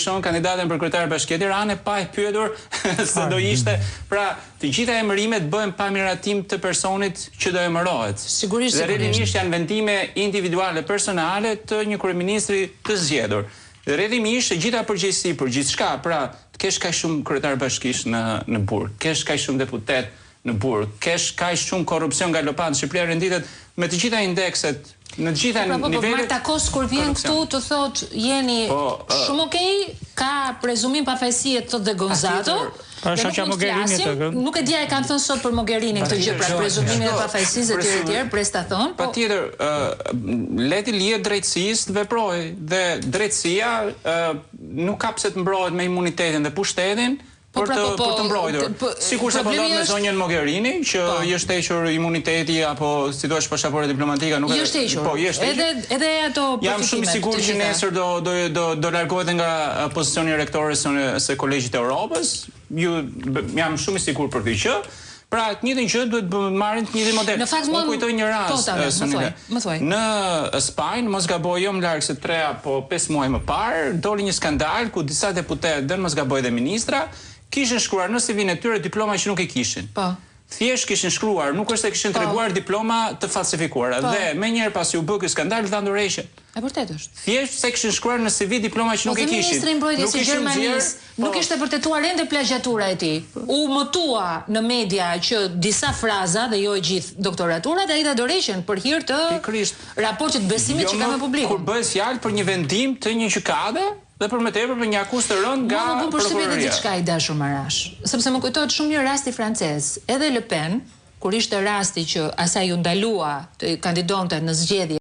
Shon kandidatën për kryetar Bashkia e Tiranës pa e pyetur se do ishte, pra të gjitha emërimet bëhen pa miratim të personit që do emërohet. Sigurisht. Dhe rrjedhimisht janë vendime individuale personale të një kryeministri të zgjedhur. Dhe rrjedhimisht e gjitha përgjegjësi për gjithçka, pra të kesh kaq shumë kryetar bashkish në burg, kesh kaq shumë deputet në burg, kesh kaq shumë korrupsion galopant, Shqipëria renditet me të gjitha indekset në të gjitha nivelet. Marta Kos kur vjen këtu të thot jeni shumë okej, ka prezumim pafajësie të thotë dhe Gonzato. Nuk e dia e kanë thënë sot për Mogherinin këtë gjë, pra prezumimin e pafajësisë etj etj, presta thon. Patjetër, leti lihet drejtësisë të veprojë dhe drejtësia nuk ka pse të mbrohet me imunitetin dhe pushtetin. Për të mbrojtur. Sikur se po ndodh me zonjën Mogherini, që i është hequr imuniteti apo si thua pasaporta diplomatike, nuk e di. Po, është hequr. Edhe ato jam shumë i sigurt që nesër do largohet nga pozicioni rektores së Kolegjit të Europës. Jam shumë i sigurt për këtë gjë. Pra, të njëjtën gjë duhet të marrin të njëjtin model. Unë kujtoj një rast. Në Spanjë, mos gaboj jo më larg se 3 apo 5 muaj më parë, doli një skandal ku disa deputetë, dhe mos gaboj dhe ministra, kishin shkruar në CV-n e tyre diploma që nuk e kishin. Po. Thjesht kishin shkruar, nuk është se kishin treguar diploma të falsifikuara. Dhe menjëherë pasi u bë ky skandal, dhan dorëshe. E vërtetë është. Thjesht se kishin shkruar në CV diploma që nuk e kishin. Ministri i Mbrojtjes së Gjermanisë nuk ishte vërtetuar ende plagjatura e tij. U motua në media që disa fraza dhe jo e gjithë doktoraturat ai dha dorëshen për hir të raportit besimit që ka me publikun. Kur bëhet fjalë për një vendim të një gjykate dhe për më tepër për një akuzë të rëndë nga prokuroria. Më bën përshtypje edhe diçka i dashur Marash, sepse më kujtohet shumë një rasti francez, edhe Le Pen, kur ishte rasti që asaj u ndalua të kandidonte në zgjedhje